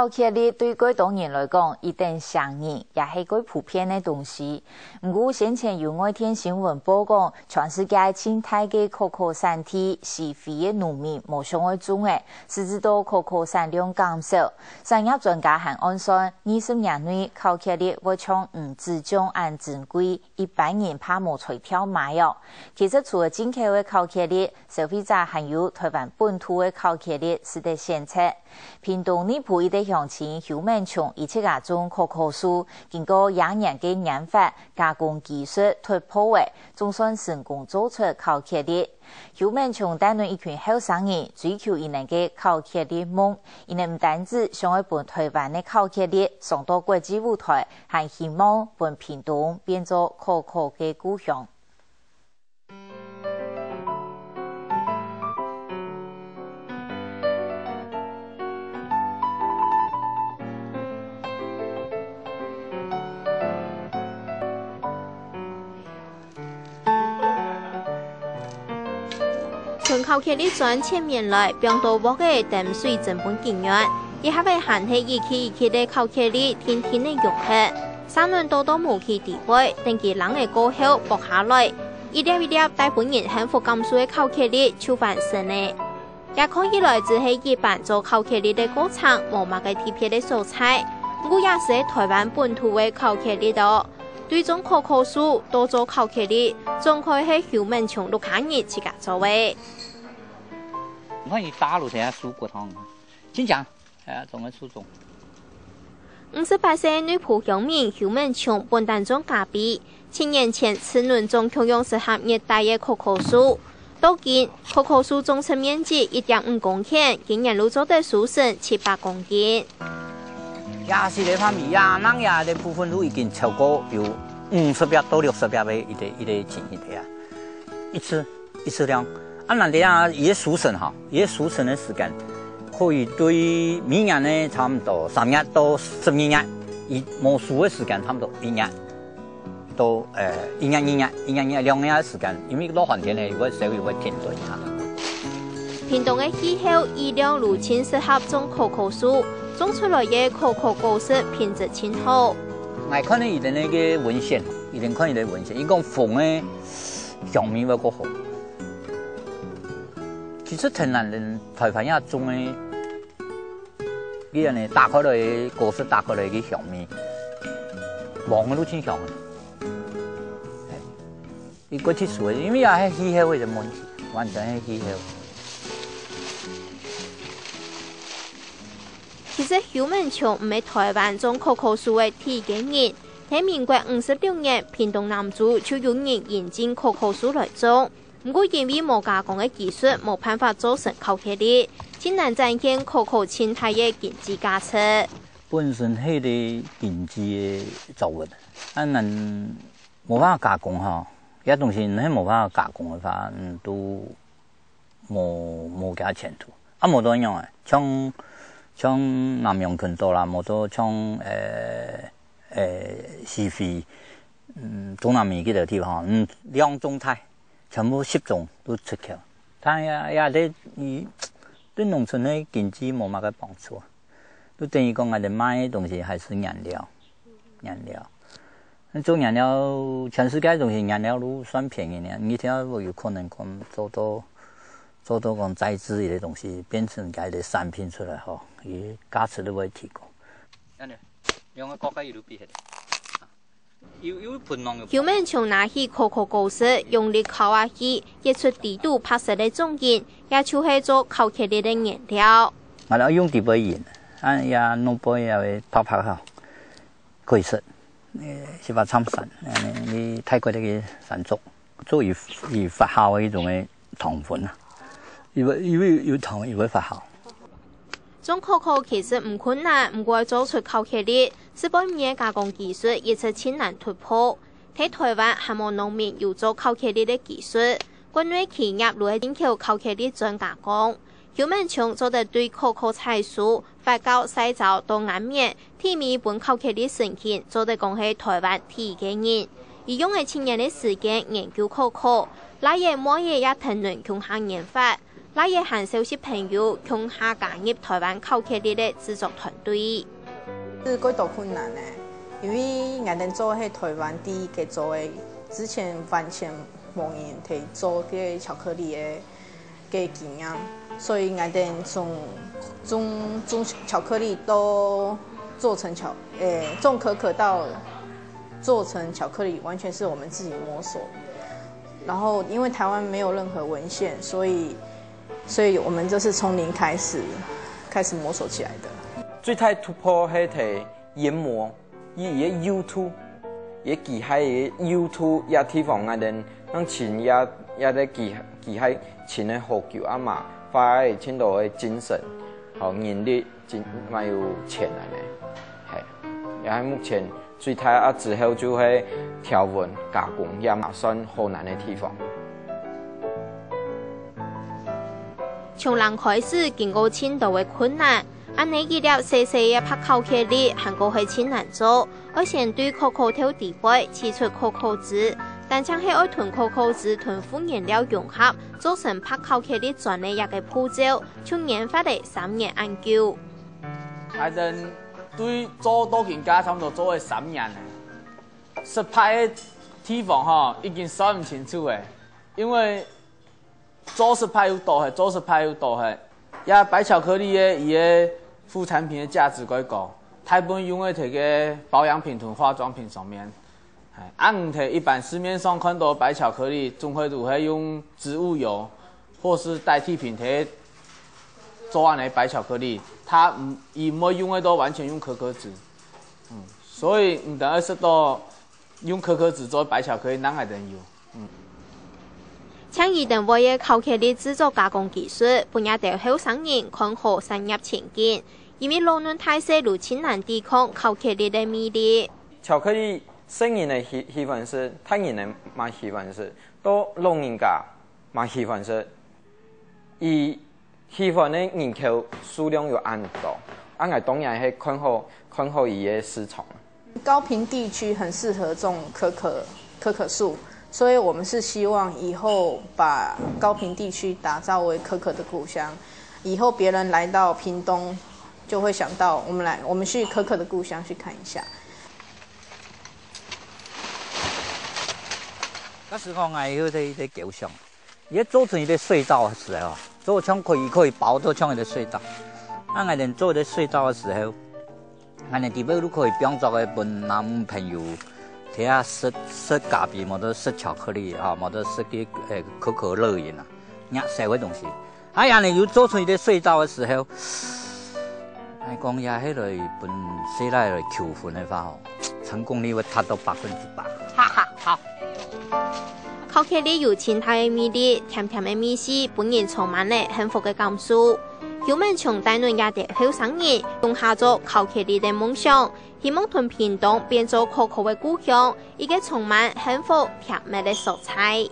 烤茄粒对广东人来讲，一定常见，也是最普遍的东西。不过先前有外天新闻报讲，全世界清大嘅可可产地是非的农民无想要种的，使至到可可产量减少。产业专家还暗算，20年内烤茄粒会从只种按珍贵，一般人怕无垂跳买哦。其实除了进口的烤茄粒，消费者还有台湾本土的烤茄粒是得选择。屏东内埔一带乡亲邱敏琼以及家种可可树，经过2年的研发加工技术突破的，总算成功做出烤茄粒。邱敏琼带领一群后生人追求伊能嘅烤茄粒梦，伊能唔单止想要把台湾的烤茄粒送到国际舞台，还希望把屏东变作可可嘅故乡。从烤茄粒转1000年来，变到我嘅淡水成本经验，也还会限制一期的烤茄粒天天的用客，三轮多无其地位，等其人嘅过后剥下来，一粒一粒大本人幸福感受的烤茄粒就完成呢。也看起来只是一般做烤茄粒的过程，无乜嘅特别的素材，不过也是台湾本土的烤茄粒的。对种可可树多做烤茄粒，总可以喺邱敏琼6人自家做嘅。你看，你大陆这些树果汤，真讲，种个树种。58岁女仆乡民邱敏琼本单种咖啡，7年前次轮种培养适合热带的可可树，到今可可树种植面积1.5公顷，今年路做得树成700公斤。也是这方面，也人也的部分都已经超过有50粒到60粒的一个情形的啊，一次量。那这样也熟成哈，也熟成的时间可以对明年呢差不多3年到12年，没熟的时间差不多1年到1年2年的时间，因为老寒天呢，会稍微会停顿一下。屏东的气候依然如此适合种可可树。种出来的可可果实品质真好。我看到伊的那个文献，伊看伊的文献，伊讲风的香味会较好。其实台南人台湾也种的，伊安尼打开来果实打开来的香味，黄的都挺香的。伊过去说，因为也系气候的问题，完全系气候。其实邱敏琼唔系台湾种可可树的第一个人，喺民国56年，屏东南州就有人引进可可树来种，不过因为无加工的技术，冇办法做成烤茄粒，只能展现可可青苔的经济价值。本身迄个经济的作物，咱冇办法加工哈，有东西你冇办法加工的话，都冇加前途。冇多样诶，像南洋群岛啦，冇多像西非，中南美这个地方，2种菜全部10种都出口，但也对农村的经济冇乜个帮助，都等于讲我哋卖的东西还是原料。做原料，全世界东西原料都算便宜呢，你听有可能做到讲再制一类东西变成家的产品出来吼，伊价值都会提高。两个国家有比起来，有分农有。邱敏琼拿起可可果实，用力烤下去，结出低度拍摄的种子，也就是做烤茄粒的原料。我哋用地杯盐，也弄杯也会拍好，可以食。是把参散，你泰国那个山竹，做以发酵的一种的糖分啊。因为有糖，也会发酵。种可可其实唔困难，不过做出烤茄粒，是本面加工技术也是艰难突破。喺台湾还冇农民有做烤茄粒的技术，国内企业如系进口烤茄粒转加工。邱敏琼做得对可可采收、发酵、洗澡都安面，体面本烤茄粒成品，做得讲系台湾第一个人。伊用了7年的时间研究可可，来ye每夜也谈论共行研发。那也含消息朋友共下加入台湾巧克力的制作团队。是幾多困難呢？因為我哋做係台灣第一個做的，之前完全冇人提做嘅巧克力嘅經驗，所以我哋從巧克力都做成從可可到做成巧克力，完全是我們自己摸索。然後因為台灣沒有任何文獻，所以我們就是從零開始摸索起來的。最大突破係睇研磨，伊個 YouTube， 也記喺 YouTube 也地方嗰陣，讓錢也在記喺錢的好久啊嘛，花喺錢度嘅精神，好人力還有錢嚟嘅，係。也係目前最大啊之後就係調紋加工，也嘛算好難嘅地方。從零開始，經過千度嘅困難。按你記了細細嘅拍巧克力，還過係真難做。我先對可可豆底杯淬出可可汁，但將係愛囤可可汁同副原料融合，做成拍巧克力專利一個步驟，從研發嚟3年研究。我哋對做多件家差唔多做咗3年咧，失敗嘅地方已經算唔清楚嘅，因為做失敗有多係，也白巧克力嘅伊個副產品的價值較高，大部分用喺摕個保養品同化妝品上面。按摕一般市面上看到白巧克力，總會都係用植物油或是代替品摕做完嘅白巧克力，它唔會用喺度完全用可可脂。所以唔等於說到用可可脂做白巧克力，哪係能有？像移動位嘅巧克力製作加工技術，本也對後生人看好產業前景，因為老嫩太細路千難抵抗巧克力的魅力。巧克力成人的喜歡是，大人的蠻喜歡是，都老人家蠻喜歡是，伊喜歡的人口數量有按多，按個當然係看好伊嘅市場。高屏地區很適合種可可樹。所以我們是希望以後把高屏地區打造為可可的故鄉，以後別人來到屏東，就會想到我們去可可的故鄉去看一下。嗰時候我有啲構想，而做成一個隧道嘅時候，做槍可以包到槍嘅隧道。我哋做啲隧道嘅時候，我哋地邊都可以變作嘅本男朋友。睇下食咖啡，冇得食巧克力啊，冇得食啲可可樂飲啊，社會東西。哎呀，你要做出一啲隧道嘅時候，係講也喺度本世代嚟求婚嘅話，成功率會達到100%。哈哈，好。巧克力有清淡嘅味道，甜甜嘅味絲，本人充滿了幸福嘅感受。有們從大嫩也的後生人用下咗巧克力的夢想，希望同屏東變做可可的故鄉，一個充滿幸福甜美的色彩。